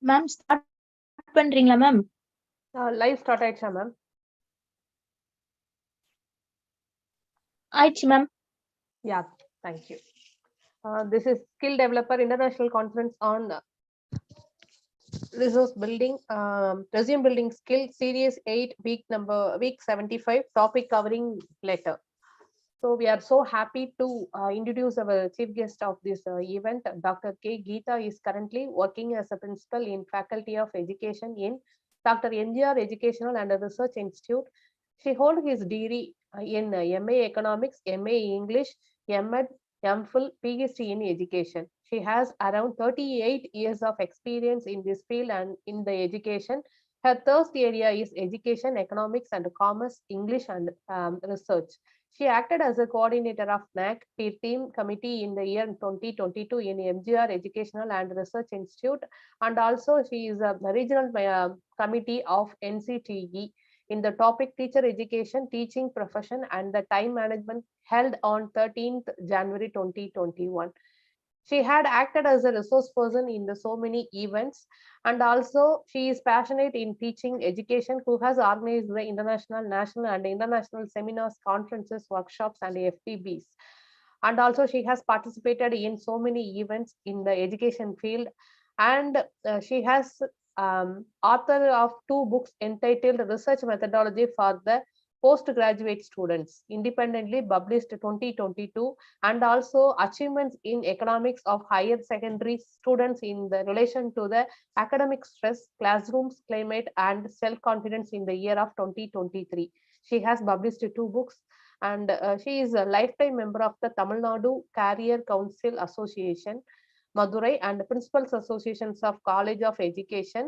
Ma'am start பண்றீங்களா ma'am? Live start ஆயிடுச்சா ma'am? ஆயிடுச்சு ma'am. Yeah, thank you. This is Skill Developer International Conference on Resource Building, Resume Building Skill, Series 8, week 75, topic covering letter. So we are so happy to introduce our chief guest of this event. Dr.K.Geetha is currently working as a principal in Faculty of Education in Dr. NGR Educational and Research Institute. She holds his degree in MA Economics, MA English, MEd, MPhil, PhD in Education. She has around 38 years of experience in this field and in the education. Her thirst area is education, economics, and commerce, English, and research. She acted as a coordinator of NAC peer team committee in the year 2022 in MGR Educational and Research Institute, and also she is a regional committee of NCTE in the topic teacher education, teaching profession, and the time management held on 13th January 2021. She had acted as a resource person in the so many events, and also she is passionate in teaching education, who has organized the international, national, and international seminars, conferences, workshops, and FPBs. And also she has participated in so many events in the education field, and she has author of 2 books entitled Research Methodology for the Postgraduate Students, independently published 2022, and also Achievements in Economics of Higher Secondary Students in the relation to the academic stress, classrooms climate, and self-confidence in the year of 2023. She has published 2 books, and she is a lifetime member of the Tamil Nadu Career Council Association, Madurai, and Principals Associations of College of Education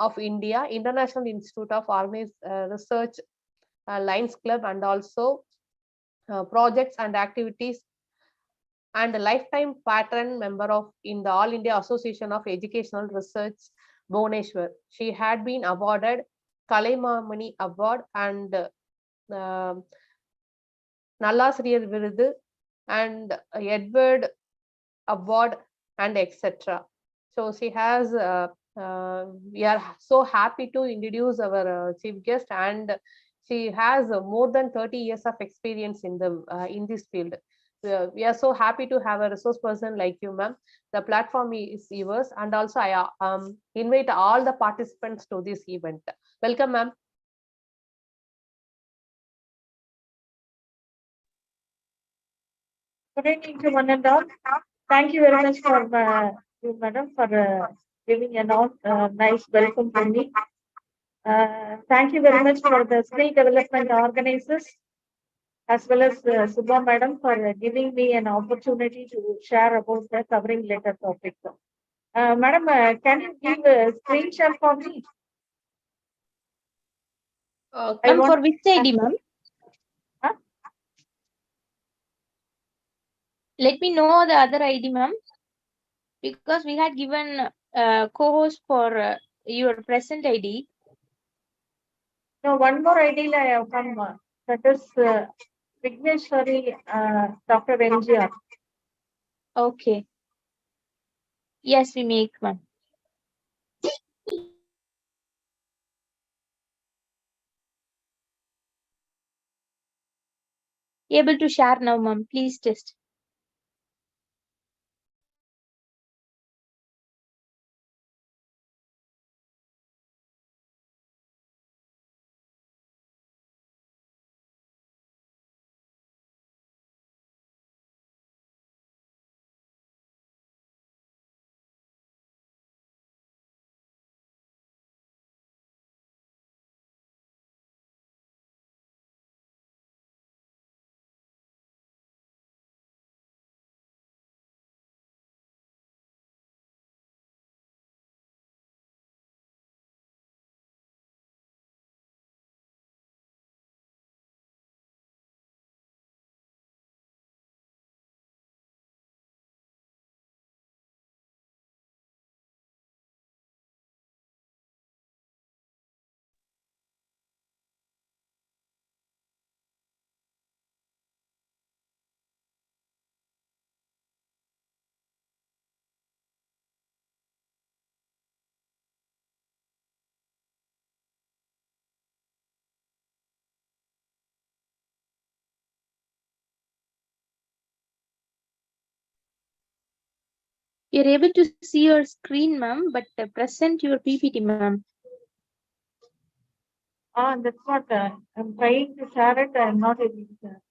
of India, International Institute of Organized Research, Lions Club, and also projects and activities, and a lifetime patron member of in the All India Association of Educational Research, Bhubaneswar. She had been awarded Kalaimamani Award and Nallasriyar Virudu and Edward Award, and etc. So she has we are so happy to introduce our chief guest, and she has more than 30 years of experience in this field. We are so happy to have a resource person like you, ma'am. The platform is yours, and also I invite all the participants to this event. Welcome, ma'am. Good evening to one and all. Thank you very much for you, madam, for giving a nice welcome to me. Thank you very much for the skill development organizers, as well as Subha madam, for giving me an opportunity to share about the covering letter topic. Madam, can you give a screen share for me? Ma'am, for which ID, ma'am? Huh? Let me know the other ID, ma'am, because we had given co-host for your present ID. No, one more ID I have come. That is Vigneshwari, Dr. NGR. Okay. Yes, we make one. Able to share now, ma'am. Please test. You're able to see your screen, ma'am, but present your PPT, ma'am. That's what I'm trying to share it. I'm not able to share.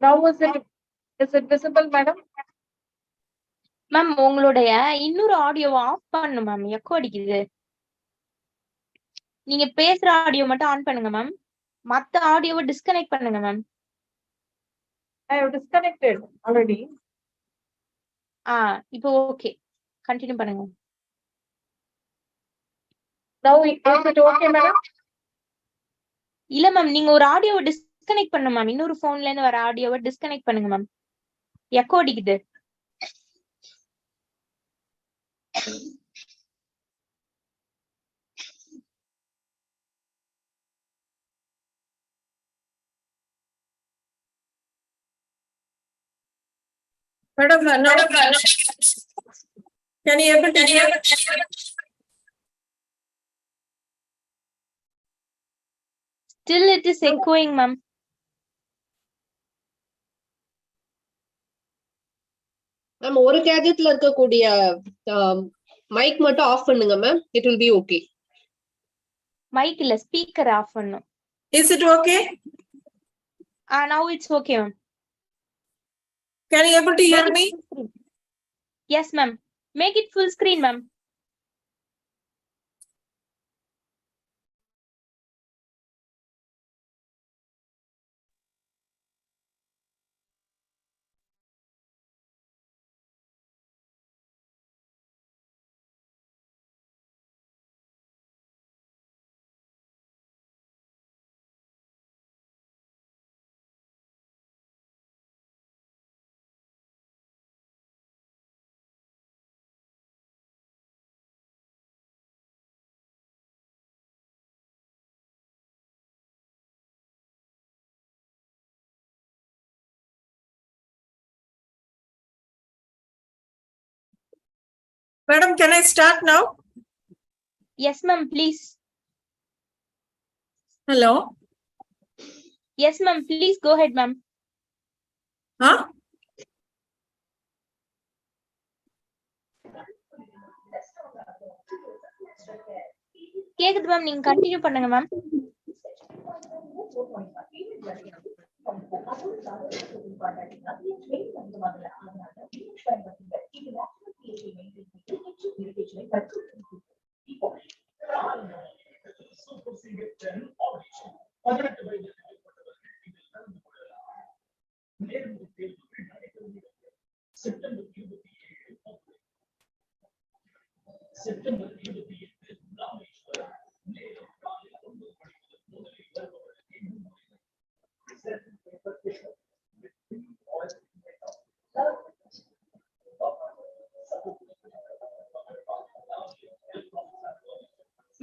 Now is it visible, madam? Ma'am உங்களுடைய இன்னொரு ஆடியோவை of பண்ணணும் ma'am. Echo அடிக்குது. நீங்க பேசுற audio மட்டும் on பண்ணுங்க ma'am. மத்த ஆடியோவை டிஸ்கனெக்ட் பண்ணுங்க ma'am. I have disconnected already. இப்போ ஓகே. கண்டினியூ பண்ணுங்க. Now is it okay, madam? இல்ல மேம், நீங்க ஒரு ஆடியோவை டிஸ்கனெக்ட் பண்ணணும் மேம். இன்னொரு போன்ல இருந்து வர ஆடியோவை டிஸ்கனெக்ட் பண்ணுங்க மேம். எக்கோ அடிக்குது. Madam, can you able to hear? Still it is echoing, ma'am. Ma'am ஒரு கேஜெட்ல இருக்கக்கூடிய மைக் மட்டும் ஆஃப் பண்ணுங்க ma'am. It will be okay. Mic இல்ல, ஸ்பீக்கர் ஆஃப் பண்ணனும். Is it okay? Now it's okay, ma'am. Can you able to hear me? Yes, ma'am. Make it full screen, ma'am. Madam, can I start now? Yes, ma'am, please. Hello? Yes, ma'am, please go ahead, ma'am. Huh? கேக்குது ma'am, நீங்க continue பண்ணுங்க ma'am.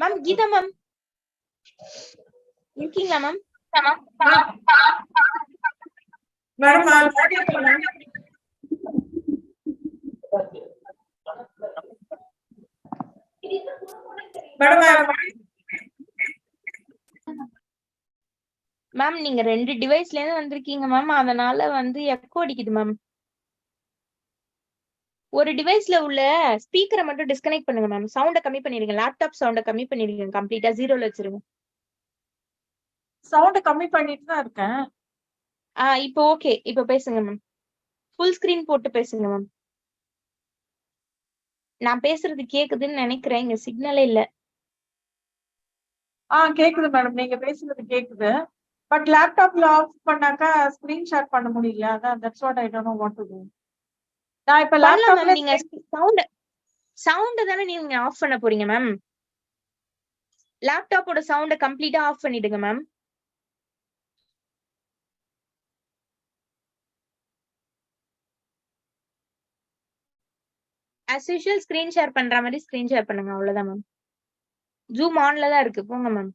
Ma'am Geetha ma'am இருக்கீங்களா ma'am? Madam, ma'am ma'am நீங்க 2 டிவைஸ்ல இருந்து வந்திருக்கீங்க ma'am. அதனால வந்து echo அடிக்குது மேம். ஒரு டிவைஸ்ல உள்ள ஸ்பீக்கரை மட்டும் டிஸ்கனெக்ட் பண்ணுங்க மேம். சவுண்ட கம்மி பண்ணிடுங்க. லேப்டாப் சவுண்ட கம்மி பண்ணிடுங்க. கம்ப்ளீட்டா 0ல வச்சிருங்க. சவுண்ட் கம்மி பண்ணிட்டு தான் இருக்கேன். இப்போ ஓகே. இப்போ பேசுங்க மேம். ஃபுல் ஸ்கிரீன் போட்டு பேசுங்க மேம். நான் பேசுறது கேக்குதுன்னு நினைக்கிறேன். இங்க சிக்னலே இல்ல. கேக்குது மேடம். நீங்க பேசுறது கேக்குது. பட் லேப்டாப்ல ஆஃப் பண்ணாக்கா ஸ்கிரீன் ஷேர் பண்ண முடியல. அதான் that's what I don't know what to to. நான் இப்ப பண்ணலாம் மேம். லேப்டாப்ல நீங்க சவுண்ட் தானே நீங்க ஆஃப் பண்ண போறீங்க மேம். லேப்டாப்போட சவுண்ட கம்ப்ளீட்டா ஆஃப் பண்ணிடுங்க ma'am. as usual screen share பண்ற மாதிரி ஸ்கிரீன் ஷேர் பண்ணுங்க. அவ்வளவுதான் மேம். ஜூம் ஆன்ல தான் இருக்கு. போங்க ma'am.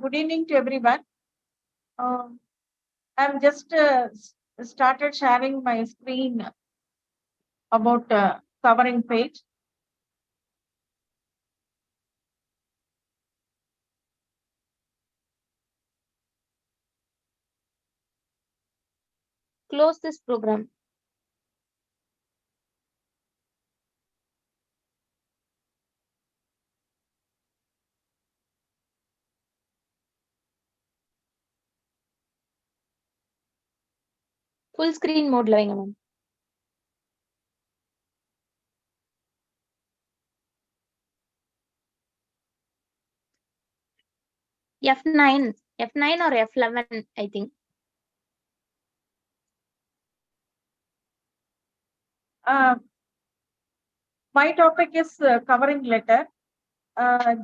good evening to everyone. I'm just started sharing my screen about covering page. Close this program. Full screen மோட்ல வைங்க ma'am. F9 or F11 I think. My topic is covering letter.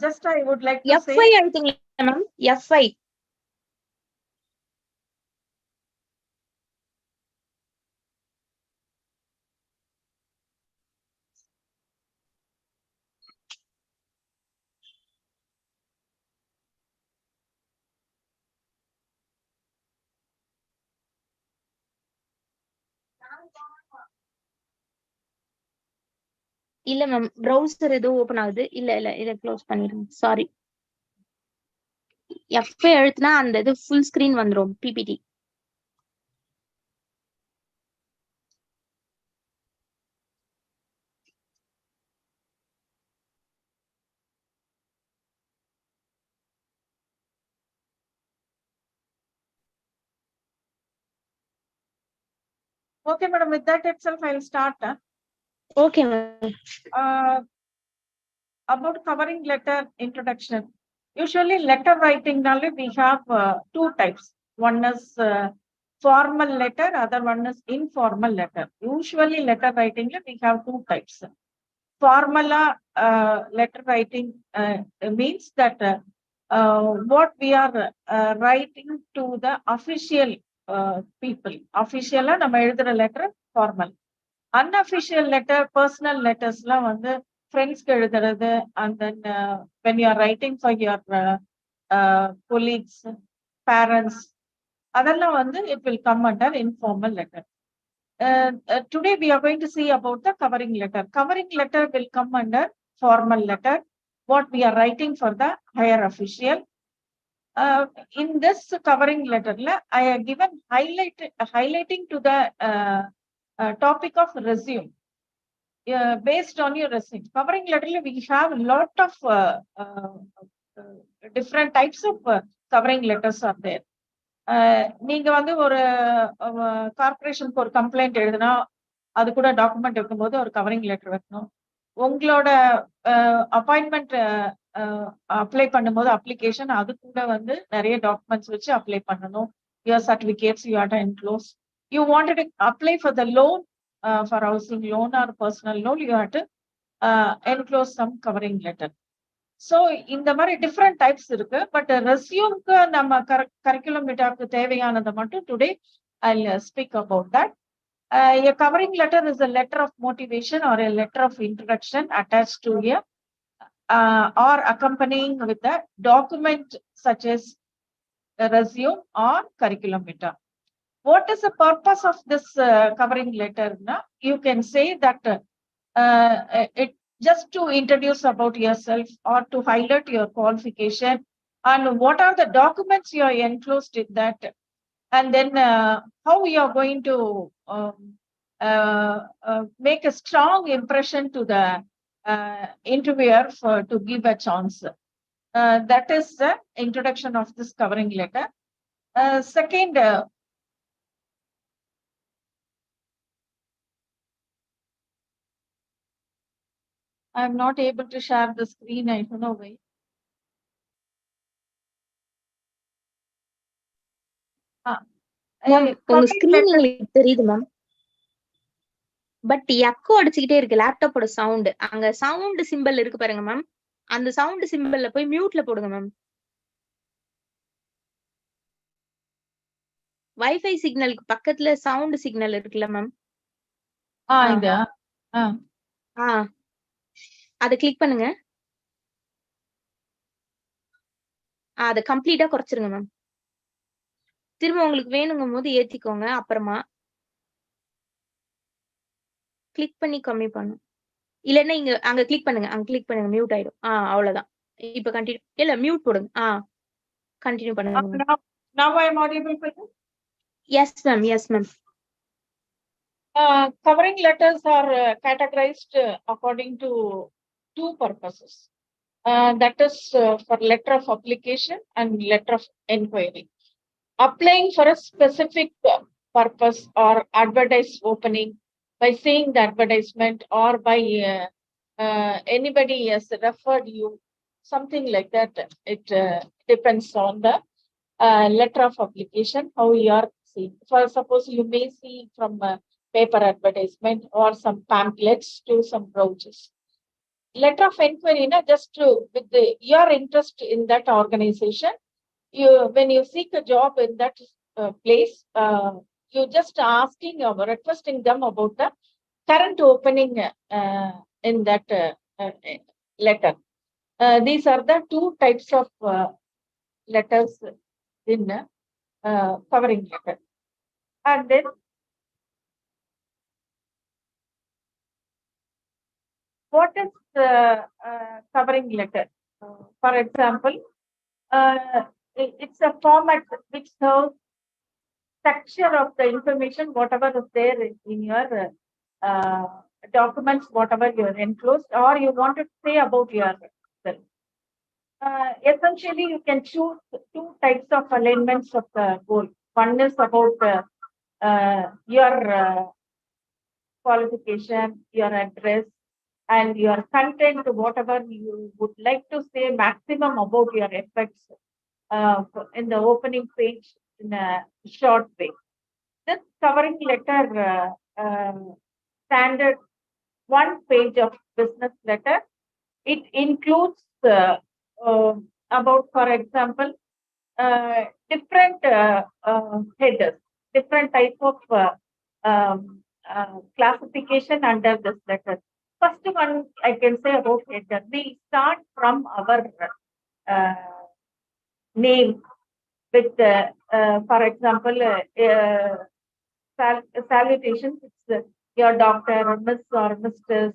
Just I would like to F5 say அழுத்துங்க ma'am. F5. இல்ல ma'am browser ஏதோ open ஆகுது. இல்ல இத close பண்ணிடுங்க. Sorry. F5 அழுத்தினா அந்த இது ஃபுல் ஸ்கிரீன் வந்துரும் PPT. okay madam, with that itself I'll start. Okay ma'am. About covering letter introduction. Usually letter writing nale we have two types. One is formal letter, other one is informal letter. Usually letter writing we have two types. Formal letter writing means that what we are writing to the official people. Official நம்ம எழுதுற letter formal. Unofficial letter, personal letters la வந்து ஃப்ரெண்ட்ஸ்க்கு எழுதுறது, and then when you are writing for your colleagues, parents, அதெல்லாம் வந்து it will come under informal letter. Today we are going to see about the covering letter. Covering letter will come under formal letter, what we are writing for the higher official. In this covering letter I have given highlighting to the topic of resume. Based on your resume. Covering letter we have a lot of different types of covering letters are there. நீங்க வந்து ஒரு கார்ப்பரேஷனுக்கு ஒரு complaint எழுதுனா அது கூட document வைக்கும்போது ஒரு covering letter வைக்கணும். உங்களோட அப்பாயின்மெண்ட் அப்ளை பண்ணும்போது அப்ளிகேஷன் அது கூட வந்து நிறைய டாக்குமெண்ட்ஸ் வச்சு அப்ளை பண்ணணும். Your certificates you have to enclose. You wanted to apply for the loan, for housing loan or personal loan, you have to enclose some covering letter. So இந்த மாதிரி different types இருக்கு. But ரெஸ்யூம்க்கு நம்ம curriculum விட்டாக்கு தேவையானதை மட்டும் today I speak about that. A covering letter is a letter of motivation or a letter of introduction attached to a or accompanying with a document such as a resume or curriculum vitae. What is the purpose of this covering letter? You can say that it just to introduce about yourself or to highlight your qualification and what are the documents you are enclosed in that, and then how you are going to make a strong impression to the interviewer to give a chance. That is the introduction of this covering letter. Second, I'm not able to share the screen. I don't know why. Ma'am உங்க screen எங்களுக்கு தெரியுது ma'am. But echo அடிச்சுக்கிட்டே இருக்கு லேப்டாப்போட sound. அங்க sound simple இருக்கு பாருங்க ma'am, அந்த sound சிம்பிள்ல போய் மியூட்ல போடுங்க மேம். வைஃபை சிக்னலுக்கு பக்கத்துல சவுண்ட் சிக்னல் இருக்குல்ல மேம், அத கிளிக் பண்ணுங்க. அத கம்ப்ளீட்டா குறைச்சிருங்க மேம். திரும்ப உங்களுக்கு வேணுங்கும் போது ஏத்திக்கோங்க. அப்புறமா கிளிக் பண்ணி கம்மி பண்ணும். இல்லன்னா இங்க அங்க கிளிக் பண்ணுங்க, அங்க கிளிக் பண்ணுங்க, மியூட் ஆயிடும். அவ்வளவுதான். இப்ப கண்டினியூ இல்ல மியூட் போடுங்க. கண்டினியூ பண்ணுங்க. Now I am audible for you? Yes ma'am, yes ma'am. Covering letters are categorized according to two purposes. That is for letter of application and letter of inquiry. Applying for a specific purpose or advertise opening by seeing the advertisement or by anybody has referred you, something like that. It depends on the letter of application, how you are seeing. For suppose you may see from paper advertisement or some pamphlets to some brochures. Letter of inquiry, just to with your interest in that organization. When you seek a job in that place, you just asking or requesting them about the current opening in that letter. These are the two types of letters in covering letter. And then what is the covering letter? For example, it's a format which serves structure of the information, whatever is there in your documents, whatever you are enclosed, or you want to say about yourself. Essentially, you can choose two types of alignments of the goal. One is about your qualification, your address, and your content, whatever you would like to say maximum about your effects in the opening page in a short way. This covering letter standard one page of business letter. It includes about, for example, different headers, different type of classification under this letter. First one I can say about header. We start from our name with, for example, salutations. It's your doctor, or Miss or Mr.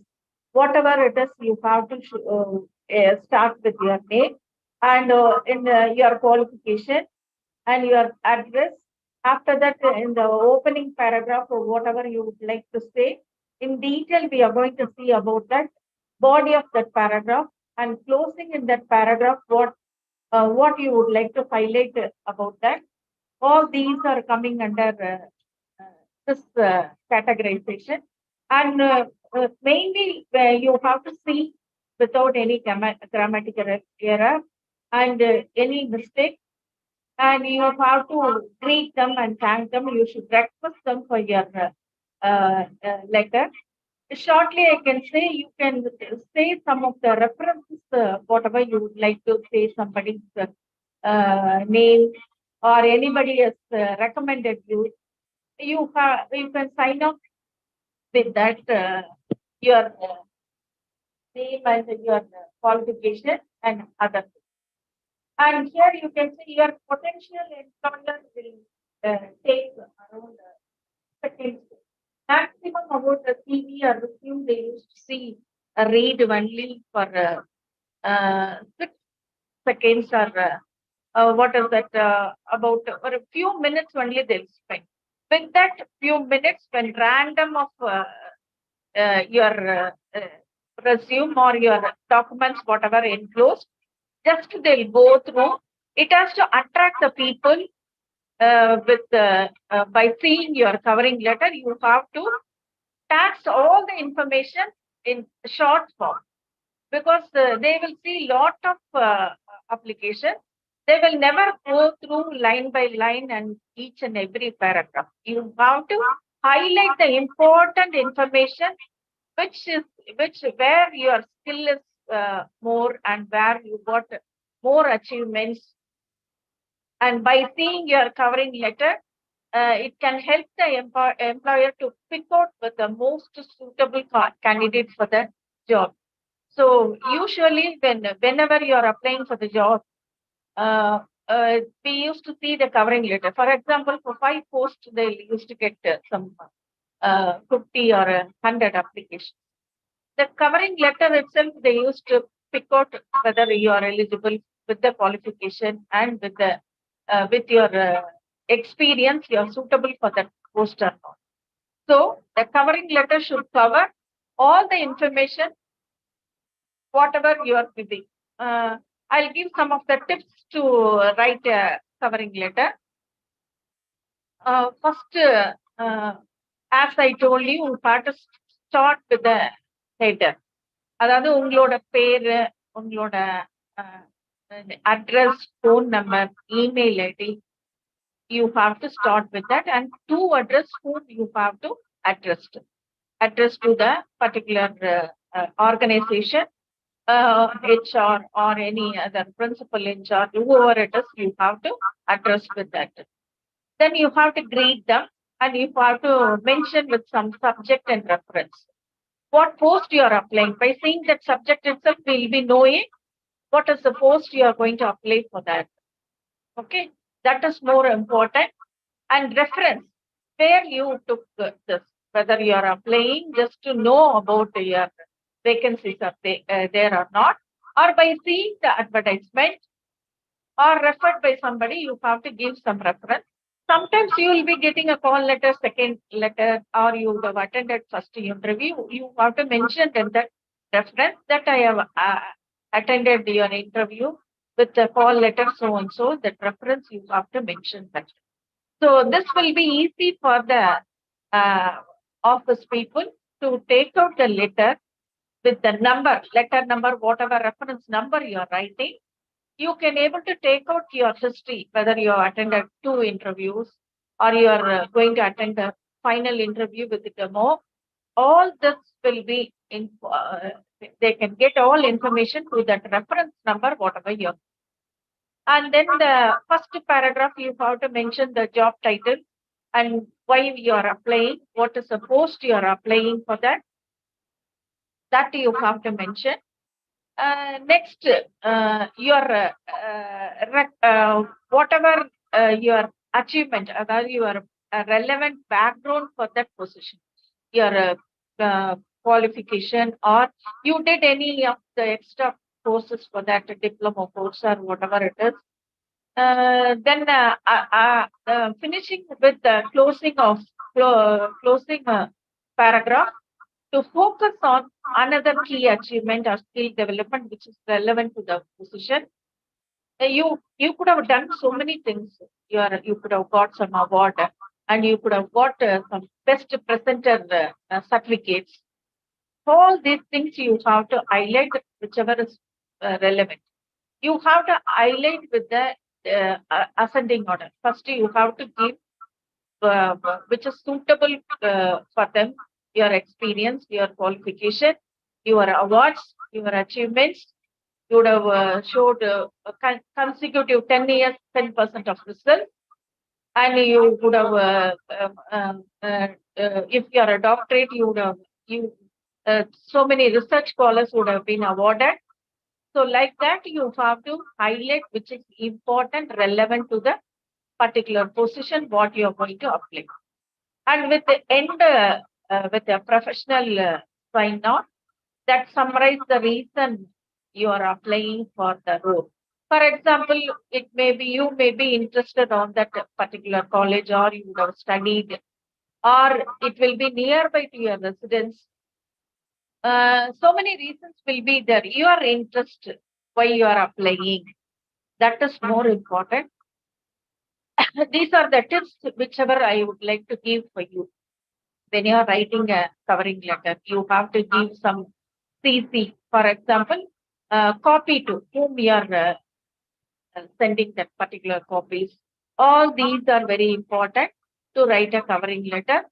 Whatever it is, you have to start with your name and in your qualification and your address. After that, in the opening paragraph or whatever you would like to say, in detail, we are going to see about that body of that paragraph, and closing in that paragraph, what you would like to highlight about that. All these are coming under this categorization. And mainly, you have to see without any grammatical error and any mistake. And you have to greet them and thank them. You should request them for your letter. Shortly, I can say you can say some of the references, whatever you would like to say, somebody's name or anybody has recommended you. You can sign up with that your name and your qualification and other things. And here you can see your potential employer will take around seconds. Maximum about the CV or resume they used to see read only for 6 seconds or what is that about for a few minutes only they'll spend. With that few minutes, when random of your resume or your documents, whatever enclosed, just they'll go through. It has to attract the people by seeing your covering letter. You have to tax all the information in short form because they will see lot of applications. They will never go through line by line and each and every paragraph. You have to highlight the important information, where your skill is more and where you got more achievements. And by seeing your covering letter, it can help the employer to pick out with the most suitable candidate for the job. So usually whenever you are applying for the job, we used to see the covering letter. For example, for 5 posts, they used to get some 50 or 100 applications. The covering letter itself, they used to pick out whether you are eligible with the qualification and with your experience, you are suitable for that post or not. So the covering letter should cover all the information, whatever you are giving. I'll give some of the tips to write a covering letter. First, as I told you, you have to start with the header. அதாவது உங்களோட பேரு, உங்களோட address, phone number, email ID. You have to start with that and to address whom you have to address to the particular organization, HR or any other principal in charge, whoever it is, you have to address with that. Then you have to greet them and you have to mention with some subject and reference. What post you are applying. By seeing that subject itself, we will be knowing what is the post you are going to apply for that. Okay, that is more important. And reference, where you took this, whether you are applying just to know about your vacancies are there or not, or by seeing the advertisement or referred by somebody, you have to give some reference. Sometimes you will be getting a call letter, second letter, or you have attended first interview. You have to mention that reference that I have attended your interview with the call letter so and so. That reference you have to mention that. So this will be easy for the office people to take out the letter with the number, letter number, whatever reference number you are writing. You can able to take out your history, whether you have attended 2 interviews or you are going to attend a final interview with the demo. All this will be in, they can get all information through that reference number, whatever you have. And then the first paragraph, you have to mention the job title and why you are applying, what is the post you are applying for that. That you have to mention. Next, your whatever your achievement, your relevant background for that position, your qualification, or you did any of the extra courses for that diploma course or whatever it is. Then finishing with the closing paragraph, to focus on another key achievement or skill development which is relevant to the position. You could have done so many things. You could have got some award and you could have got some best presenter certificates. All these things you have to highlight whichever is relevant. You have to highlight with the ascending order. First, you have to give which is suitable for them, your experience, your qualification, your awards, your achievements. You would have showed consecutive 10 years, 10% of result. And you would have, if you are a doctorate, you would have, so many research scholars would have been awarded. So like that, you have to highlight which is important, relevant to the particular position, what you are going to apply. And with the end, with a professional sign on, that summarize the reason you are applying for the role. For example, it may be you may be interested on that particular college, or you would have studied, or it will be nearby to your residence. So many reasons will be there. Your interest, why you are applying, that is more important. These are the tips whichever I would like to give for you. When you are writing a covering letter, you have to give some CC. For example, copy to whom you are sending that particular copies. All these are very important to write a covering letter.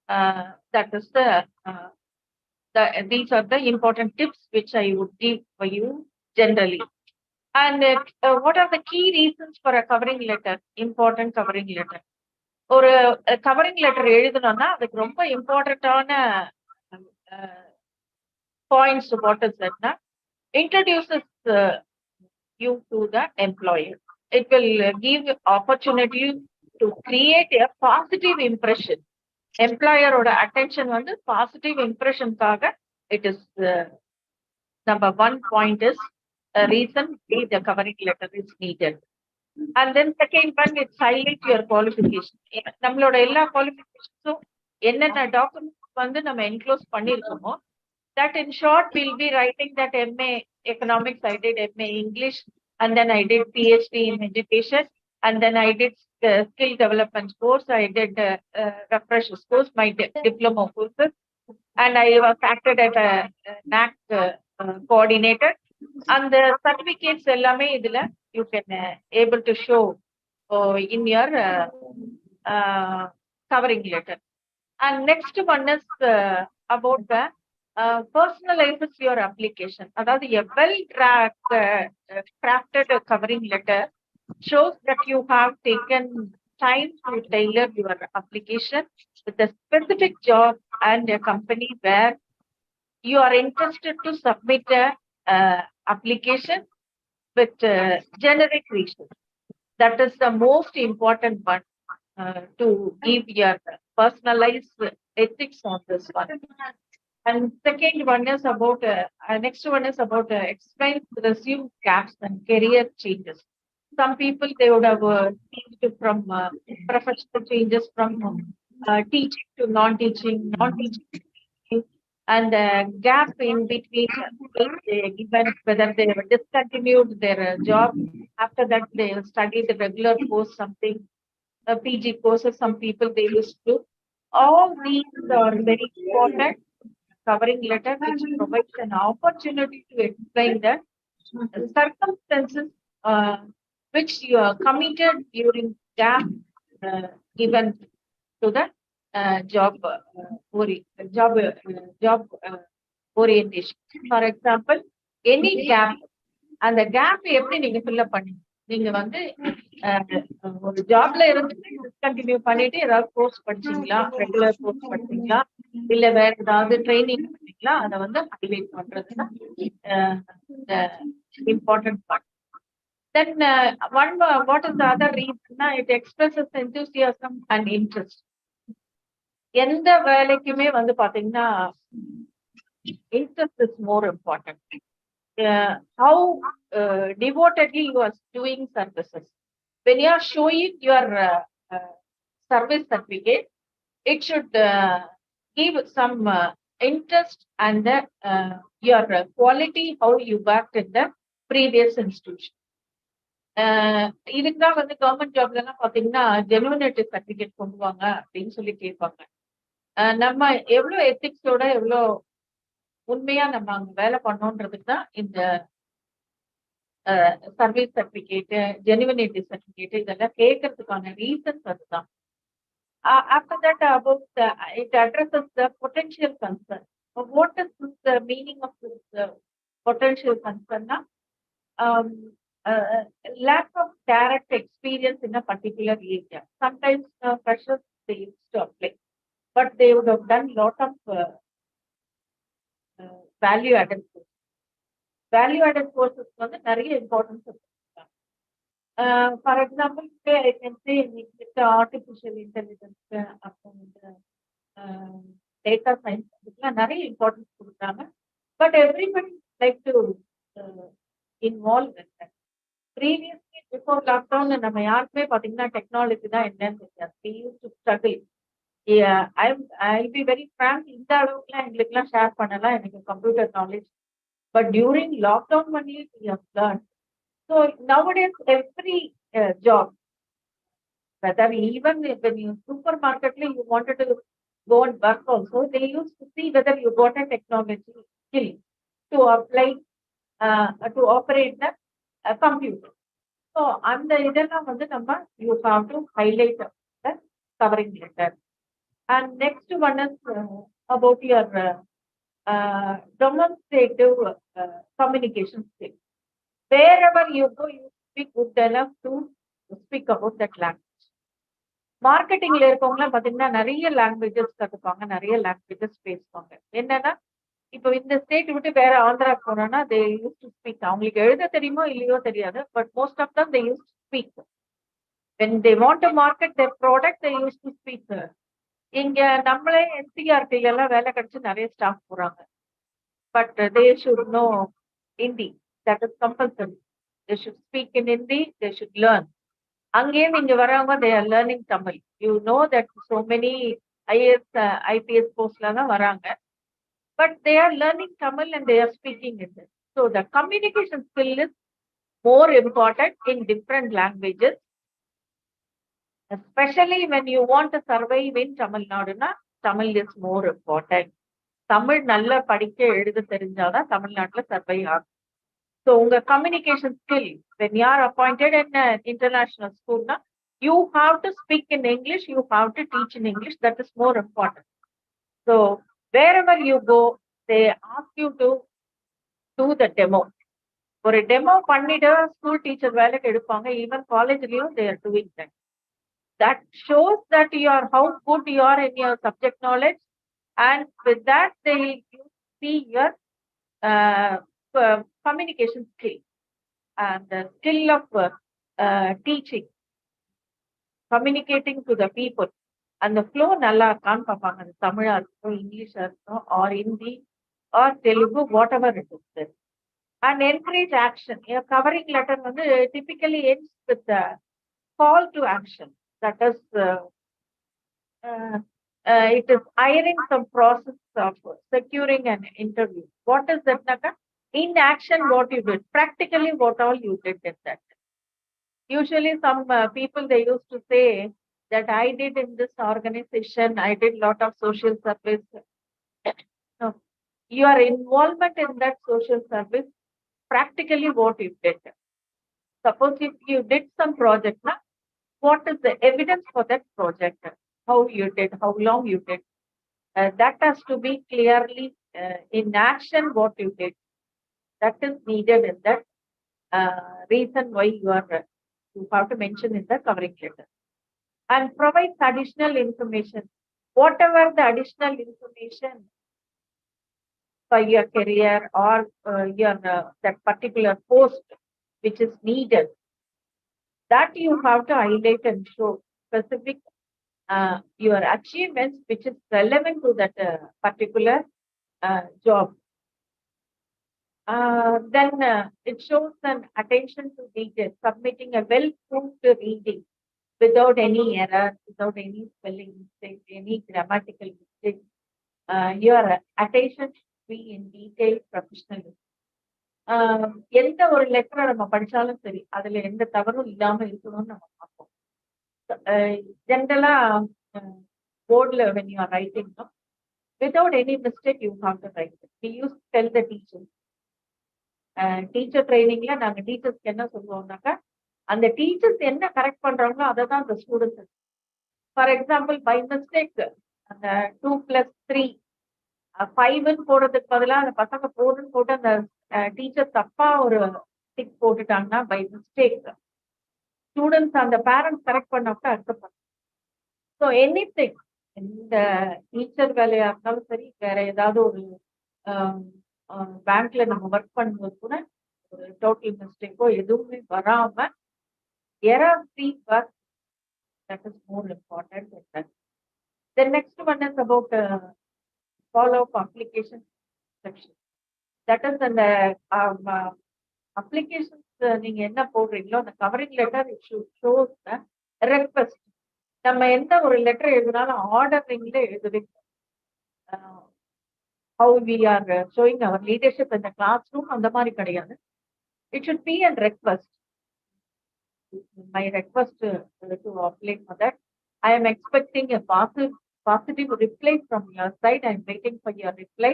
That is these are the important tips which I would give for you generally. And what are the key reasons for a covering letter? Important covering letter. ஒரு covering letter எழுதணும்னா அதுக்கு ரொம்ப இம்பார்ட்டன்டான points what is தட்னா introduces you to the employer. It will give opportunity to create a positive impression. Employer oda attention வந்து positive impression காக it is number one point is a reason the covering letter is needed. And then second one, it's highlight your qualification. நம்மளோட எல்லா குவாலிஃபிகேஷன்ஸும் என்னென்ன documents வந்து நம்ம enclose பண்ணியிருக்கோமோ, that in short we'll be writing that MA economics, I did MA English, and then I did PhD in education, and then I did skill development course, I did refreshers course, my diploma courses, and I was acted as a NAC coordinator. And the certificates எல்லாமே இதுல you can able to show in your covering letter. And next one is about the personalizes your application. அதாவது a well crafted covering letter shows that you have taken time to tailor your application with a specific job and a company where you are interested to submit a application with generic reasons. That is the most important one to give your personalized ethics on this one. And second one is about next one is about explain resume gaps and career changes. Some people they would have changed from professional changes from teaching to non-teaching, and gap in between given whether they have discontinued their job, after that they studied the regular course, something PG courses some people they used to. All these are very important covering letter which provides an opportunity to explain the circumstances which you are committed during gap given to the job orientation. For example, any gap, and the gap எப்படி நீங்க fill up பண்ணீங்க? நீங்க வந்து ஒரு ஜாப்ல இருந்து discontinue பண்ணிட்டு ஏதாவது கோர்ஸ் படிச்சீங்களா, ரெகுலர் கோர்ஸ் படிச்சீங்களா, இல்ல வேற ஏதாவது ட்ரைனிங் பண்ணீங்களா, அதை வந்து ஹைலைட் பண்றதுதான் important part. Then what is the other reason? It expresses enthusiasm and interest. எந்த வேலைக்குமே வந்து பாத்தீங்கன்னா interest is more important. How devotedly you are doing services. When you are showing your service certificate, it should give some interest and your quality, how you worked in the previous institution. இதுக்குதான் வந்து government ஜாப்ல எல்லாம் பாத்தீங்கன்னா genuinity certificate கொண்டு வாங்க அப்படின்னு சொல்லி கேட்பாங்க. நம்ம எவ்வளவு எத்திக்ஸோட எவ்வளவு உண்மையா நம்ம அங்க வேலை பண்ணோன்றதுக்கு தான் இந்த சர்வீஸ் சர்டிபிகேட், ஜெனுவினிட்டி சர்டிபிகேட் இதெல்லாம் கேட்கறதுக்கான ரீசன்ஸ் அதுதான். After that, about it addresses the potential concern. What is the meaning of this potential concern? Lack of direct experience in a particular area. Sometimes freshers they used to apply, but they would have done lot of value added courses. Value added courses வந்து நிறைய importance இருக்கு. For example, today I can say with the artificial intelligence அப்புறம் data science இதுக்கெல்லாம் நிறைய importance கொடுக்குறாங்க. But everybody like to involve in that. Previously, before lockdown, நம்ம யாருக்குமே பாத்தீங்கன்னா டெக்னாலஜி தான் என்னன்னு தெரியாது. We used to struggle. Yeah, I'll be very frank. இந்த அளவுக்குலாம் எங்களுக்குலாம் ஷேர் பண்ணலாம் எனக்கு computer knowledge. But during lockdown only we have learned. So nowadays every job, whether even when you supermarket you wanted to go and work also, they used to see whether you got a technology skill to apply to operate the computer. So அந்த இதெல்லாம் வந்து நம்ம you have to highlight the covering letter. And next one is about your demonstrative communication skill. Wherever you go, you speak good enough to speak about that language. மார்க்கெட்டிங்ல இருக்கவங்கலாம் பாத்தீங்கன்னா நிறைய languages கத்துப்பாங்க, நிறைய languages பேசுவாங்க. என்னன்னா இப்போ இந்த ஸ்டேட் விட்டு வேற ஆந்திரா போனோம்னா தே யூஸ் டு ஸ்பீக். அவங்களுக்கு எழுத தெரியுமோ இல்லையோ தெரியாது, but most of them they use to speak. when they want to market their product they use to speak. இங்க நம்மளே என்சிஆர்டில எல்லாம் வேலை கிடைச்சு நிறைய ஸ்டாஃப் போறாங்க. But they should know Hindi. That is compulsory. They should speak in Hindi. They should learn. அங்கேயும் இங்க வரவங்க they are learning Tamil. You know that so many IAS, IPS postல தான் வராங்க. But they are learning Tamil and they are speaking it. So the communication skill is more important in different languages. Especially when you want to survive in Tamil Nadu, Tamil is more important. Tamil நல்லா படிக்க எழுத தெரிஞ்சாதான் தமிழ்நாட்டுல சர்வை ஆகும். So உங்க communication skill when you are appointed in international school na you have to speak in English, you have to teach in English. That is more important. So wherever you go, they ask you to do the demo. ஒரு demo பண்ணிட்டு school teacher வேலைக்கு எடுப்பாங்க. Even காலேஜ்லயும் they are doing that. That shows that you are how good you are in your subject knowledge, and with that they see your communication skill and the skill of teaching, communicating to the people. And the flow நல்லா இருக்கான்னு பார்ப்பாங்க. அது தமிழா இருக்கட்டும், இங்கிலீஷா இருக்கட்டும், or Hindi or Telugu, whatever it is. And encourage action. A covering letter வந்து typically ends with a call to action. That is it is hiring some process of securing an interview. What is that, Naka? In action, what you did. Practically, what all you did in that. Usually, some people, they used to say that I did in this organization, I did lot of social service. No, your involvement in that social service, practically what you did. Suppose if you did some project, na, what is the evidence for that project? How you did, how long you did. That has to be clearly in action what you did. That is needed in that reason why you have to mention in the covering letter. And provides additional information. Whatever the additional information for your career or your that particular post which is needed, that you have to highlight and show specific your achievements which is relevant to that particular job. Then it shows an attention to detail, submitting a well-proofed reading without any error, without any spelling mistake, any grammatical mistake. Your attention should be in detail, professionalism. எந்த ஒரு லெட்டரை நம்ம படிச்சாலும் சரி அதுல எந்த தவறும் இல்லாம இருக்கணும்னு நம்ம பார்ப்போம். ஜென்ரலா போர்ட்ல when you are writing, without any mistake you have to write it. We used to tell the teachers. Teacher trainingல நாங்க டீச்சர்ஸ்க்கு என்ன சொல்லுவோம்னாக்கா அந்த டீச்சர்ஸ் என்ன கரெக்ட் பண்றாங்களோ அதை தான் அந்த students. For example by mistake அந்த 2+3 5ன்னு போடுறதுக்கு பதிலாக அந்த பசங்க 4ன்னு போட்டு அந்த டீச்சர் தப்பா ஒரு டிக் போட்டுட்டாங்கன்னா பை மிஸ்டேக் ஸ்டூடெண்ட்ஸ் அந்த பேரண்ட்ஸ் கரெக்ட் பண்ணப்ப அர்த்தப்படும். ஸோ எனிதிங் இந்த டீச்சர் வேலையா இருந்தாலும் சரி, வேற ஏதாவது ஒரு பேங்க்ல நம்ம ஒர்க் பண்ணும்போது கூட ஒரு டோட்டல் மிஸ்டேக்கோ எதுவுமே வராம error free work, that is more important than that. The next one is about follow-up application section. That is அந்த applications நீங்க என்ன போடுறீங்களோ அந்த கவரிங் லெட்டர் ஷோஸ் ரெக்வெஸ்ட். நம்ம எந்த ஒரு லெட்டர் எழுதினாலும் ஆர்டரிங்ல எழுதுவே how we are showing our leadership in the classroom அந்த மாதிரி கிடையாது. It should be a request. My request to apply for that. I am expecting a positive reply from your side. I am waiting for your reply.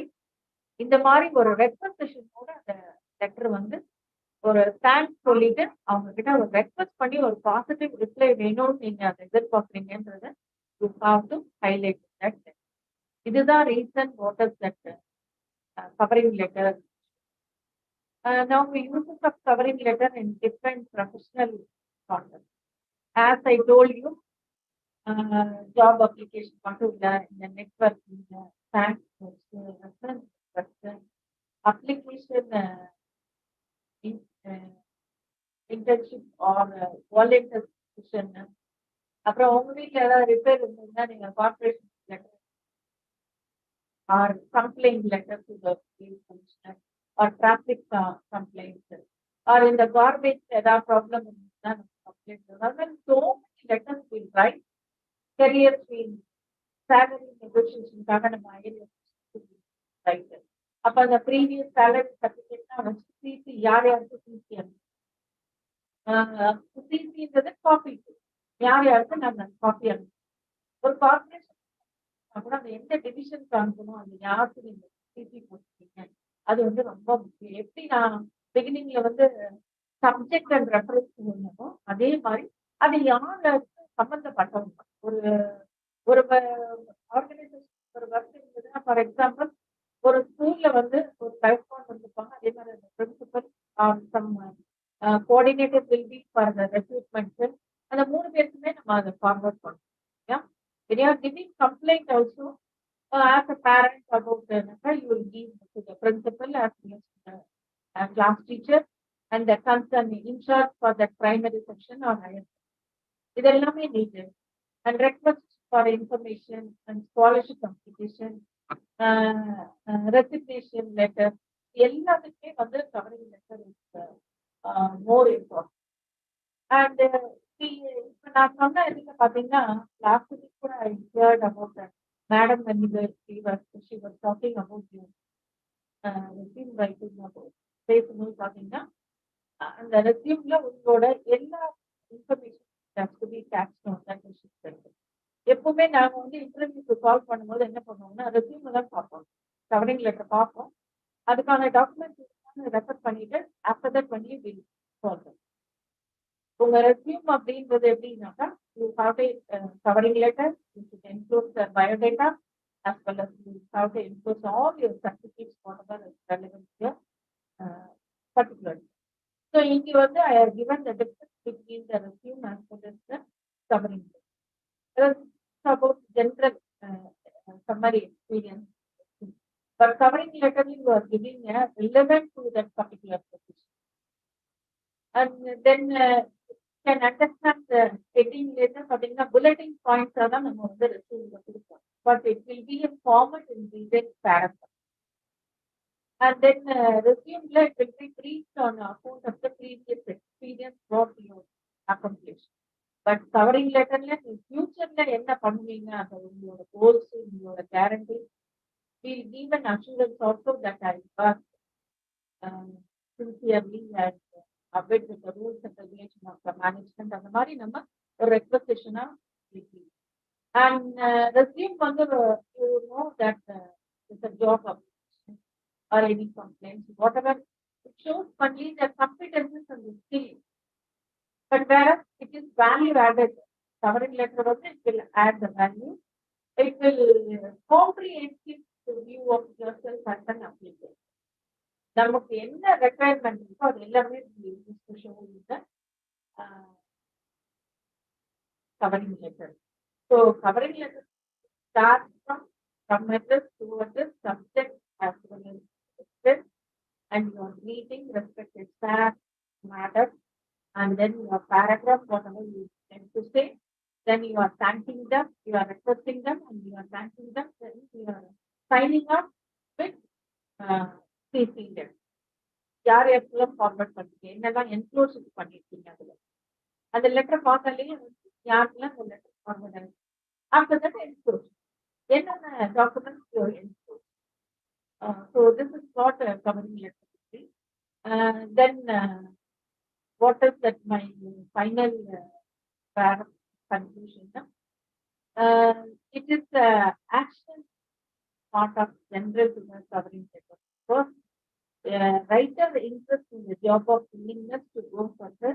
இந்த மாதிரி ஒரு ரெக்வெஸ்டேஷனோட அந்த letter வந்து ஒரு thanks சொல்லிட்டு அவங்க கிட்ட ஒரு ரெக்வெஸ்ட் பண்ணி ஒரு பாசிட்டிவ் ரிப்ளை வேணும்னு நீங்க அதை எதிர்பார்க்குறீங்கன்றத you have to highlight that. இதுதான் reason what is that covering letter. Now we uses of covering letter in different professional contexts. As I told you, job application மட்டும் இல்ல, இந்த networking, thanks reference person, application internship or volunteer position. அப்புறம் உங்க வீட்டுல ஏதாவது repair இருந்ததுன்னா நீங்க corporation letter or complaint letter to the police commissioner or traffic complaints or in the garbage problem complaint. So many letters will write, career field, salary negotiation right. அப்ப அந்த previous salary certificate CC யார் யாருக்கு CC CCன்றது copy, யார் யாருக்கு நாங்க copy அனுப்பி ஒரு corporation கூட அந்த எந்த டிவிஷனுக்கு அனுப்பணும், அந்த யாருக்கு நீங்க சிசி போட்டுருக்கீங்க அது வந்து ரொம்ப முக்கியம். எப்படி நான் பிகினிங்ல வந்து சப்ஜெக்ட் அண்ட் ரெஃபரன்ஸ் சொன்னோமோ அதே மாதிரி அது யாருக்கு சம்பந்தப்பட்டவங்க. ஒரு ஒரு ஆர்கனைசேஷன் ஒரு ஒர்க் இருந்ததுன்னா ஃபார் எக்ஸாம்பிள் ஒரு ஸ்கூல்ல வந்து ஒரு கரெஸ்பாண்ட் வந்திருப்பாங்க, அதே மாதிரி அந்த principal some coordinator will be for the recruitment. அந்த 3 பேருக்குமே நம்ம அதை ஃபார்வர்ட் பண்ணோம். When you are giving complaint also, as a parent about you will give to the principal as well as the class teacher and the concern in charge for that primary section or higher. இதெல்லாமே needed. And request for information and scholarship application, resignation letter, எல்லாத்துக்குமே வந்து covering letter is more important. And இப்ப நான் சொன்ன இதுல பாத்தீங்கன்னா last week கூட I heard about that madam when she was talking about resume writing about பேசும்போது பாத்தீங்கன்னா அந்த ரெசியூம்ல உங்களோட எல்லா இன்ஃபர்மேஷன் எப்பவுமே நாங்க வந்து இன்டர்வியூக்கு கால் பண்ணும்போது என்ன பண்ணுவோம்னா ரெசியூம் தான் பார்ப்போம், கவரிங் லெட்டர் பார்ப்போம், அதுக்கான டாக்குமெண்ட்ஸ் ரெஃபர் பண்ணிட்டு ஆஃப்டர் தட் பண்ணி வில் சால்வ். உங்க ரெஸ்யூம் அப்படின்றது எப்படின்னாக்கா you have to covering letter, you should include the biodata as well as you have to include all your certificates whatever is relevant here particularly. So இங்க வந்து I have given the difference between the resume as well as the covering letter. It's about general summary experience, but covering letter you are giving a relevant to that particular position. And then can understand the heading later, பார்த்தீங்கன்னா bulleting points தான் நம்ம வந்து ரெஸ்யூம்ல கொடுப்போம், but it will be a format in detailed paragraph. And then resume it will be briefed on account of the previous experience what you accomplished. But covering letterல futureல என்ன பண்ணுவீங்க, அது உங்களோட goals, உங்களோட guarantee, will give an assurance also that I work sincerely and abide with the rules and regulations of the management. அந்த மாதிரி நம்ம ஒரு ரெக்வெஸ்டேஷனா And resume you know that it's a job application or any complaints, whatever. It shows only the competencies and the skills. But whereas it is value added, covering letter also it will add the value. It will comprehensive view of yourself as an applicant. நமக்கு என்ன requirement இருக்கோ அது எல்லாமே show இந்த covering letter. So covering letter starts from methods towards the subject as well as express, and your greeting, respected staff, madam, and then your paragraph, whatever you intend to say. Then you are thanking them, you are requesting them, and you are thanking them. Then you are signing up with CC them. யார் யாருக்கெல்லாம் forward பண்ணிருக்கீங்க, என்னெல்லாம் enclose பண்ணிருக்கீங்க அதுல அந்த letter பார்த்தாலே யாருக்கெல்லாம் அந்த லெட்டர் ஃபார்வர்ட் ஆயிருக்கு. ஆஃப்டர் தட் என்க்ளோஸ் என்னென்ன documents you enclose. So this is what covering letter. Then what is that my final conclusion? It is the action part of general covering letter. First, writer interest in the job of willingness to go further,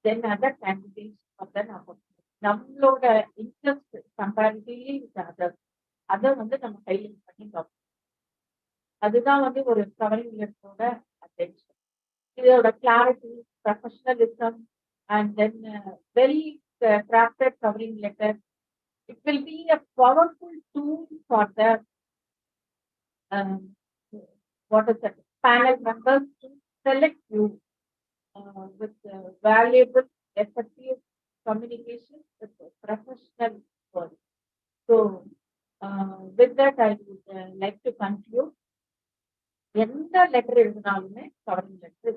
then other candidates for that opportunity. நம்மளோட interest comparatively with other அதை நம்ம highlight பண்ணி பார்ப்போம். அதுதான் ஒரு covering லெட்டரோட attention. இதோட clarity, professionalism, and then well crafted covering letter. It will be a powerful tool for the what is that panel members to select you with valuable, effective communication with professional work. So with that I would like to conclude. எந்த letter எழுதினாலுமே covering letter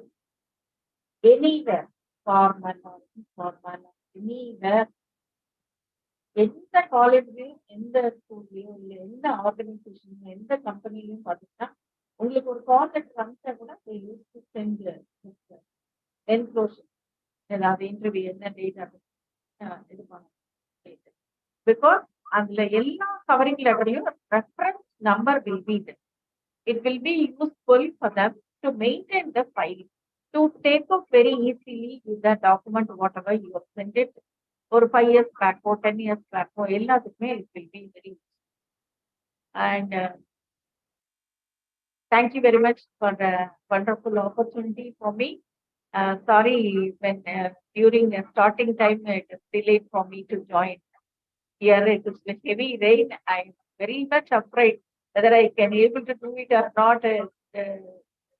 anywhere, formal or informal, anywhere, எந்த காலேஜ்லயும் எந்த ஸ்கூல்லையும் இல்லை எந்த ஆர்கனைசேஷன்லயும் எந்த கம்பெனிலையும் பார்த்தீங்கன்னா உங்களுக்கு ஒரு கால் லெட்டர் அனுப்பிச்சா கூட செஞ்சு என்க்ளோஷர் ஏதாவது இன்டர்வியூ என்ன டேட் இது பண்ண. பிகாஸ் அதுல எல்லா கவரிங் லெட்டரையும் reference number will be there. It will be useful for them to maintain the file, to take up very easily with the document whatever you have sent it. Or 5 years back or 10 years back or எல்லாத்துக்குமே it will be very useful. And thank you very much for the wonderful opportunity for me. Sorry when during the starting time it is delayed for me to join. Here it is with heavy rain. I am very much afraid whether I can able to do it or not,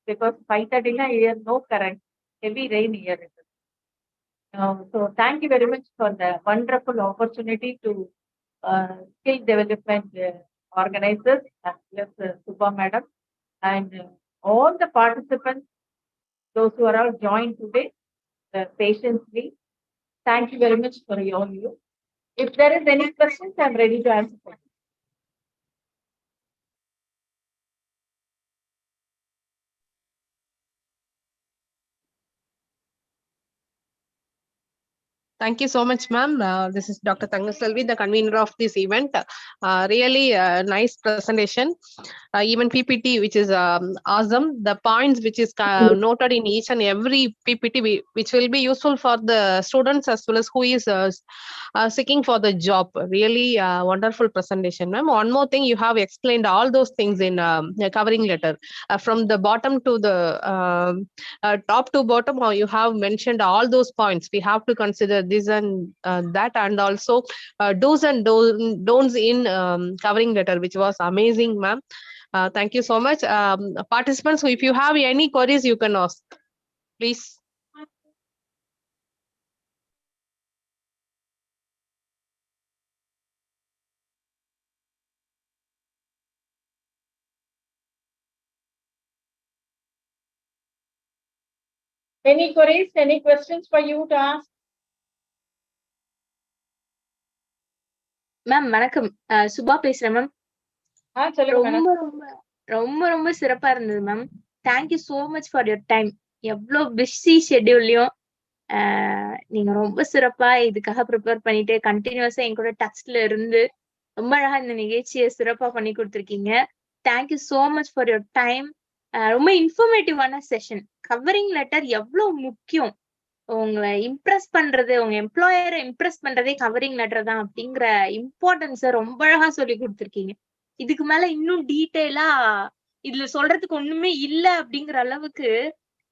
because 5:30 here no current, heavy rain here. So thank you very much for the wonderful opportunity to skill development organizers as well as Subha madam and all the participants, those who are all joined today patiently. Thank you very much for all you. If there is any questions, I am ready to answer them. Thank you so much, ma'am. This is Dr. Thangaselvi, the convener of this event. Really nice presentation. Even PPT, which is awesome. The points which is noted in each and every PPT, which will be useful for the students as well as who is seeking for the job. Really wonderful presentation, ma'am. One more thing, you have explained all those things in covering letter. From the bottom to the top to bottom, you have mentioned all those points. We have to consider this and that, and also do's and don'ts in covering letter, which was amazing, ma'am. Thank you so much. Participants, if you have any queries, you can ask, please. Any queries, any questions for you to ask? Ma'am வணக்கம், சுபா பேசுறேன் ma'am. ரொம்ப ரொம்ப ரொம்ப ரொம்ப சிறப்பா இருந்தது ma'am. Thank you so much for your time. எவ்வளவு busy ஷெட்யூல்லையும் நீங்க ரொம்ப சிறப்பா இதுக்காக ப்ரிப்பேர் பண்ணிட்டு கண்டினியூஸா என் கூட டச்ல இருந்து ரொம்ப அழகா இந்த நிகழ்ச்சியை சிறப்பா பண்ணி கொடுத்துருக்கீங்க. Thank you so much for your time. ரொம்ப இன்ஃபர்மேட்டிவான செஷன். கவரிங் லெட்டர் எவ்வளவு முக்கியம், உங்களை இம்ப்ரெஸ் பண்றது, உங்க எம்ப்ளாயரை இம்ப்ரெஸ் பண்றதே கவரிங் லெட்டர் தான் அப்படிங்கிற இம்பார்ட்டன்ஸ ரொம்ப அழகா சொல்லி கொடுத்துருக்கீங்க. இதுக்கு மேல இன்னும் டீட்டெயிலா இதுல சொல்றதுக்கு ஒண்ணுமே இல்ல அப்படிங்கிற அளவுக்கு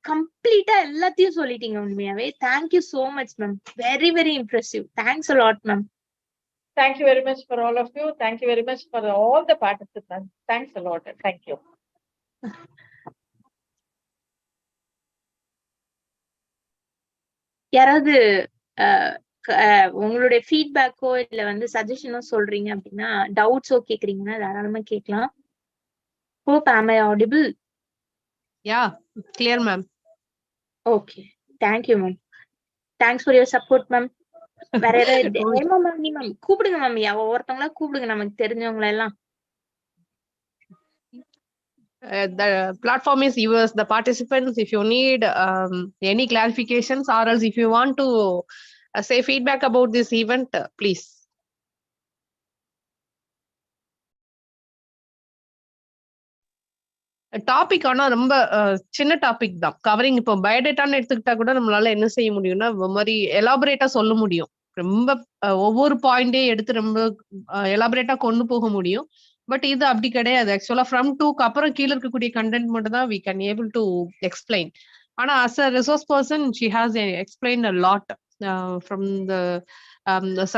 கம்ப்ளீட்டா எல்லாத்தையும் சொல்லிட்டீங்க. உண்மையாவே thank you so much ma'am. Very very impressive. Thanks a lot ma'am. Thank you very much for all of you. Thank you very much for all the participants. Thanks a lot. Thank you. யாராவது உங்களுடைய ஃபீட்பேக்கோ இல்ல வந்து சஜஷனோ சொல்றீங்க அப்படின்னா, டவுட்ஸோ கேக்குறீங்கன்னா தாராளமா கேட்கலாம். Hope am I audible? Yeah, clear ma'am. Okay, thank you ma'am. Thanks for your support ma'am. வேற ஏதாவது மேம் நீ மேம் கூப்பிடுங்க மேம், ஒவ்வொருத்தவங்களா கூப்பிடுங்க, நமக்கு தெரிஞ்சவங்கள எல்லாம். The platform is yours, the participants. If you need any clarifications, or else if you want to say feedback about this event, please. Topic ஆனா ரொம்ப சின்ன டாபிக் தான். கவரிங் இப்போ பயோடேட்டான்னு எடுத்துக்கிட்டா கூட நம்மளால என்ன செய்ய முடியும்னா இந்த மாதிரி எலாபரேட்டா சொல்ல முடியும். ரொம்ப ஒவ்வொரு பாயிண்டே எடுத்து ரொம்ப எலாபரேட்டா கொண்டு போக முடியும். பட் இது அப்படி கிடையாது. ஆக்சுவலா ஃப்ரம் டூக்கு அப்புறம் கீழே இருக்கக்கூடிய கண்டென்ட் மட்டும் தான் we can able to explain. ஆனா as a resource person she has explain a lot from the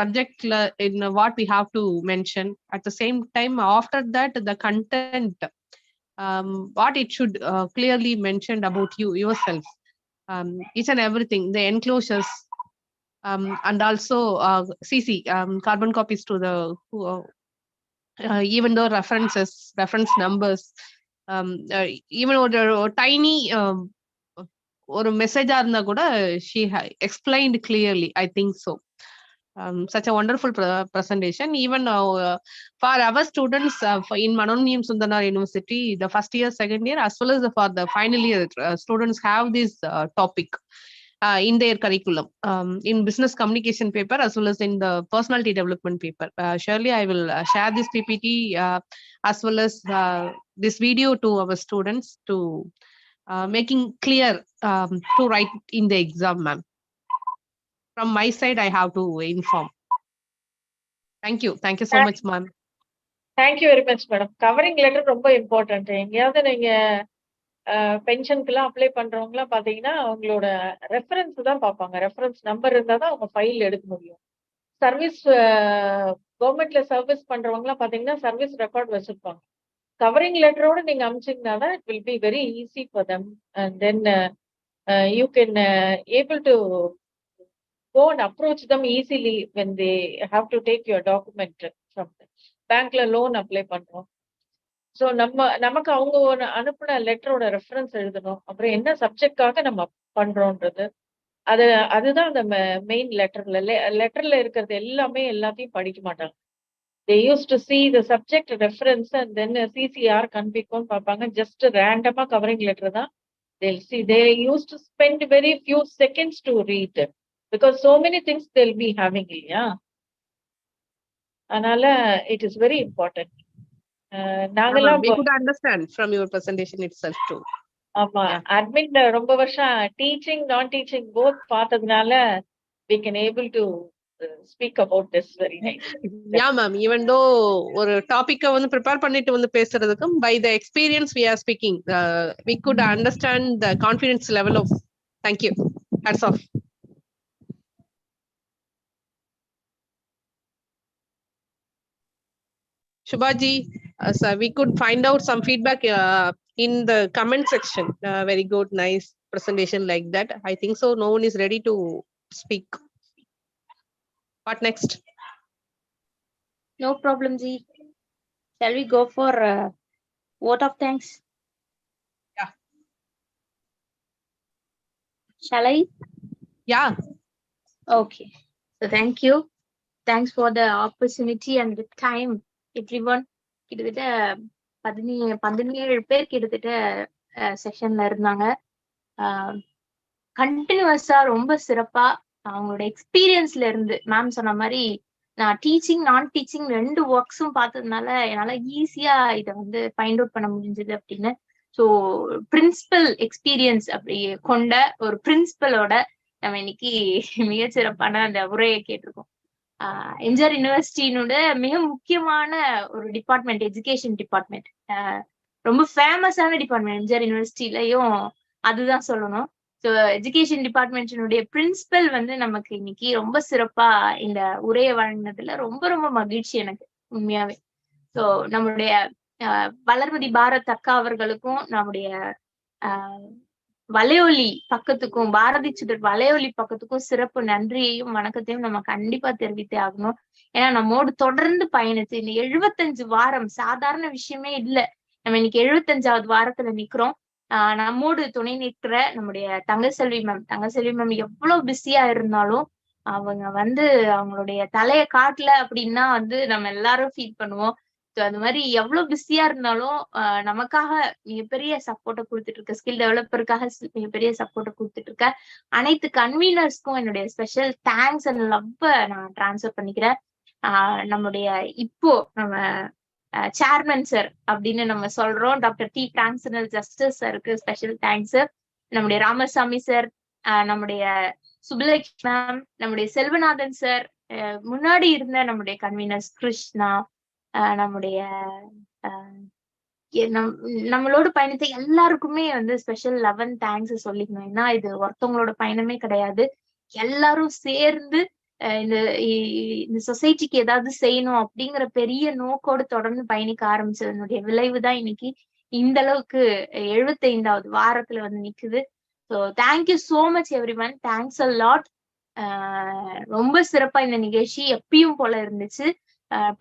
சப்ஜெக்ட்ல in what we have to mention. At the same time after that the content what it should clearly mentioned about you yourself, each and everything, the enclosures, and also CC carbon copies to the even though reference numbers, even or tiny or message இருந்தா கூட she explained clearly, I think so. Such a wonderful presentation. Even for our students in Manoniyam Sundanar University, the first year, second year, as well as for the final year, students have this topic in their curriculum, in business communication paper as well as in the personality development paper. Surely I will share this PPT as well as this video to our students to making clear to write in the exam, ma'am. From my side, I have to inform. Thank you so much, ma'am. Thank you very much, madam. Covering letter ரொம்ப important. எங்கேயாவது நீங்க பென்ஷனுக்குலாம் apply பண்றவங்கலாம் பாத்தீங்கன்னா அவங்களோட reference தான் பார்ப்பாங்க. Reference number இருந்தா தான் அவங்க ஃபைல் எடுக்க முடியும். சர்வீஸ் கவர்மெண்ட்ல சர்வீஸ் பண்றவங்கலாம் பாத்தீங்கன்னா சர்வீஸ் ரெக்கார்ட் வச்சிருப்பாங்க. கவரிங் லெட்டரோட நீங்க அனுப்பிச்சீங்கன்னா தான் it will be very easy for them. And then you can able to go and approach them easily when they have to take your document from the bankல loan apply பண்றோம். So நமக்கு அவங்க அனுப்புன லெட்டரோட reference எழுதணும். அப்புறம் என்ன சப்ஜெக்டாக நம்ம பண்றோன்றது அதுதான் அந்த மெயின் லெட்டர்ல இருக்கிறது எல்லாத்தையும் படிக்க மாட்டாங்க. they used to see the subject reference and then CCR கன்பிக்கும் பார்ப்பாங்க. ஜஸ்ட் ரேண்டமா கவரிங் லெட்டர் தான் they'll see. They used to spend very few seconds to read it. Because so many things they'll be having, yeah. Anala, it is very important. We could understand from your presentation itself too. Ama, admin romba varsha teaching, non-teaching both பார்த்ததுனால we can able to speak about this very nice. Yeah, ma'am. Even though ஒரு டாபிக்க வந்து prepare பண்ணிட்டு வந்து பேசுறதுக்கும் by the experience we are speaking, we could understand the confidence level of. Thank you. Hats off. Shubhaji, so we could find out some feedback in the comment section. Very good, nice presentation like that. I think so. No one is ready to speak. What next? No problem, Ji. Shall we go for vote of thanks? Yeah. Shall I? Yeah. Okay. So thank you. Thanks for the opportunity and the time. Everyone, கிட்டத்தட்ட 17 பேர் கிட்டத்தட்ட செஷன்ல இருந்தாங்க. கண்டினியூஸா ரொம்ப சிறப்பா அவங்களோட எக்ஸ்பீரியன்ஸ்ல இருந்து ma'am சொன்ன மாதிரி நான் டீச்சிங் நான் டீச்சிங் 2 ஒர்க்ஸும் பார்த்ததுனால என்னால ஈஸியா இதை வந்து ஃபைண்ட் அவுட் பண்ண முடிஞ்சது அப்படின்னு. ஸோ பிரின்சிபல் எக்ஸ்பீரியன்ஸ் அப்படி கொண்ட ஒரு பிரின்சிபலோட நம்ம இன்னைக்கு மிகச்சிறப்பான அந்த உரையை கேட்டிருக்கோம். எம்ஜிஆர் யூனிவர்சிட்டியினோட மிக முக்கியமான ஒரு டிபார்ட்மெண்ட் எஜுகேஷன் டிபார்ட்மெண்ட். ரொம்ப ஃபேமஸான டிபார்ட்மெண்ட் எம்ஜிஆர் யூனிவர்சிட்டிலையும் அதுதான் சொல்லணும். ஸோ எஜுகேஷன் டிபார்ட்மெண்ட்டினுடைய பிரின்சிபல் வந்து நமக்கு இன்னைக்கு ரொம்ப சிறப்பா இந்த உரையை வழங்கினதுல ரொம்ப ரொம்ப மகிழ்ச்சி எனக்கு உண்மையாவே. ஸோ நம்மளுடைய வளர்மதி பாரத் அக்கா அவர்களுக்கும் நம்முடைய வலையொலி பக்கத்துக்கும் பாரதி சுடர் வலையொலி பக்கத்துக்கும் சிறப்பு நன்றியையும் வணக்கத்தையும் நம்ம கண்டிப்பா தெரிவித்தே ஆகணும். ஏன்னா நம்மோடு தொடர்ந்து பயணிச்சு இந்த 75 வாரம் சாதாரண விஷயமே இல்லை. நம்ம இன்னைக்கு 75வது வாரத்துல நிக்கிறோம். நம்மோடு துணை நிற்கிற நம்முடைய தங்கசெல்வி மேம் எவ்வளவு பிஸியா இருந்தாலும் அவங்க வந்து அவங்களுடைய தலையை காட்டல அப்படின்னா வந்து நம்ம எல்லாரும் ஃபீல் பண்ணுவோம். அது மாதிரி எவ்வளவு பிஸியா இருந்தாலும் நமக்காக மிகப்பெரிய சப்போர்ட்டை கொடுத்துட்டு இருக்க ஸ்கில் டெவலப்பருக்காக மிகப்பெரிய சப்போர்ட்டை கொடுத்துட்டு இருக்க அனைத்து கன்வீனர்ஸ்க்கும் என்னுடைய ஸ்பெஷல் தேங்க்ஸ் அண்ட் லவ்வ நான் டிரான்ஸ்ஃபர் பண்ணிக்கிறேன். நம்முடைய இப்போ நம்ம சேர்மன் சார் அப்படின்னு நம்ம சொல்றோம் டாக்டர் டிரான்சிஷனல் ஜஸ்டிஸ் சாருக்கு ஸ்பெஷல் தேங்க்ஸ். நம்முடைய ராமசாமி சார், நம்முடைய சுபலட்சுமி மேம், நம்முடைய செல்வநாதன் சார், முன்னாடி இருந்த நம்முடைய கன்வீனர்ஸ் கிருஷ்ணா, நம்முடைய நம்மளோட பயணத்தை எல்லாருக்குமே வந்து ஸ்பெஷல் 11 தேங்க்ஸ் சொல்லிக்கணும். ஏன்னா இது ஒருத்தவங்களோட பயணமே கிடையாது. எல்லாரும் சேர்ந்து இந்த சொசைட்டிக்கு ஏதாவது செய்யணும் அப்படிங்கிற பெரிய நோக்கோடு தொடர்ந்து பயணிக்க ஆரம்பிச்சதனுடைய விளைவுதான் இன்னைக்கு இந்த அளவுக்கு 75வது வாரத்துல வந்து நிக்குது. So thank you so much every one. Thanks a lot. ரொம்ப சிறப்பா இந்த நிகழ்ச்சி எப்பயும் போல இருந்துச்சு.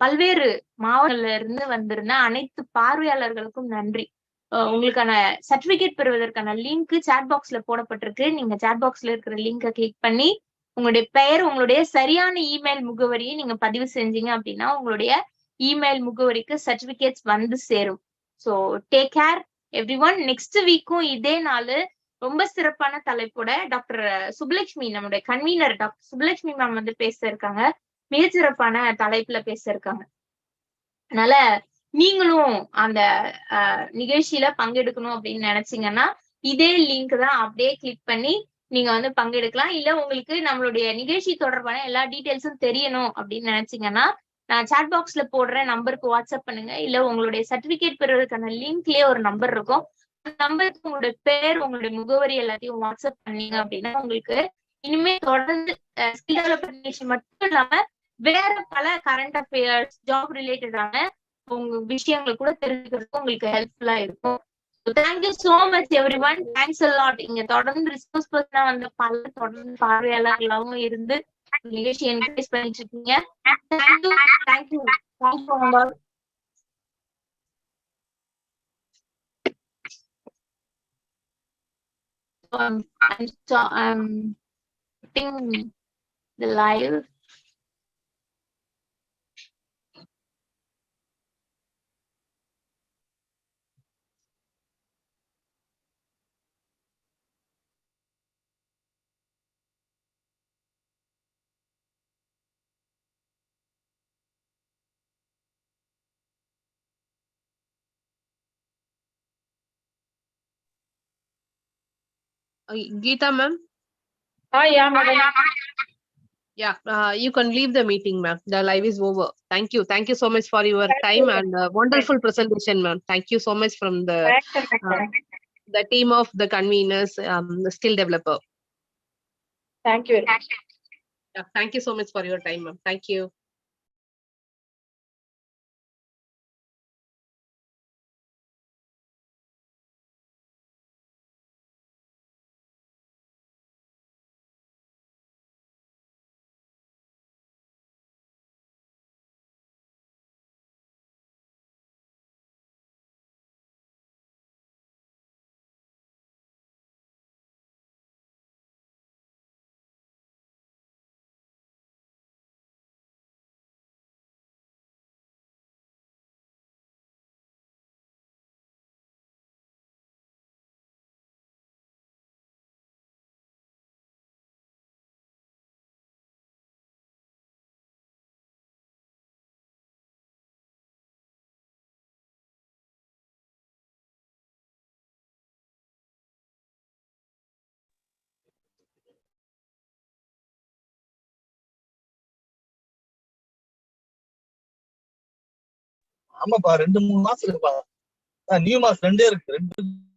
பல்வேறு மாவட்டங்கள்ல இருந்து வந்திருந்த அனைத்து பார்வையாளர்களுக்கும் நன்றி. உங்களுக்கான சர்டிபிகேட் பெறுவதற்கான லிங்க் சாட் பாக்ஸ்ல போடப்பட்டிருக்கு. நீங்க சாட் பாக்ஸ்ல இருக்கிற லிங்கை கிளிக் பண்ணி உங்களுடைய பெயர், உங்களுடைய சரியான இமெயில் முகவரியை நீங்க பதிவு செஞ்சீங்க அப்படின்னா உங்களுடைய இமெயில் முகவரிக்கு சர்டிபிகேட்ஸ் வந்து சேரும். So take care every one. Next வீக்கும் இதே நாள் ரொம்ப சிறப்பான தலைப்போட டாக்டர் சுபலட்சுமி நம்முடைய கன்வீனர் டாக்டர் சுபலட்சுமி மேம் வந்து பேச இருக்காங்க. மிகச்சிறப்பான தலைப்புல பேச இருக்காங்க. அதனால நீங்களும் அந்த நிகழ்ச்சியில பங்கெடுக்கணும் அப்படின்னு நினைச்சீங்கன்னா இதே லிங்க் தான் அப்படியே கிளிக் பண்ணி நீங்க வந்து பங்கெடுக்கலாம். இல்ல உங்களுக்கு நம்மளுடைய நிகழ்ச்சி தொடர்பான எல்லா டீட்டெயில்ஸும் தெரியணும் அப்படின்னு நினைச்சீங்கன்னா நான் சாட் பாக்ஸ்ல போடுற நம்பருக்கு வாட்ஸ்அப் பண்ணுங்க. இல்ல உங்களுடைய சர்டிபிகேட் பெறுவதற்கான லிங்க்லயே ஒரு நம்பர் இருக்கும். அந்த நம்பருக்கு உங்களுடைய பேர், உங்களுடைய முகவரி எல்லாத்தையும் வாட்ஸ்அப் பண்ணீங்க அப்படின்னா உங்களுக்கு இனிமே தொடர்ந்து ஸ்கில் டெவலப்மெண்ட் மட்டும் இல்லாம வேற பல கரண்ட் அஃபேர்ஸ், ஜாப் ரிலேட்டடான உங்க விஷயங்கள் கூட தெரிஞ்சுக்கிறதுக்கு உங்களுக்கு ஹெல்ப்ஃபுல்லா இருக்கும். Thank you so much every one. Thanks a lot. இங்க தொடர்ந்து ரிசோர்ஸ் பர்சனா வந்த பல தொடர்ந்து பார்வையாளர்களாகவும் இருந்து நிகழ்ச்சி என்கரேஜ் பண்ணிட்டு இருக்கீங்க. Thank you thank you thank you. I'm putting the live. Geetha ma'am. Yeah, madam. Yeah, you can leave the meeting, ma'am. The live is over. Thank you. Thank you so much for your time and wonderful presentation, ma'am. Thank you so much from the team of the conveners, the skill developer. Thank you. Yeah, thank you so much for your time, ma'am. Thank you. ஆமாப்பா 2-3 மாசம் இருக்குப்பா. New mass 2 இருக்கு. 2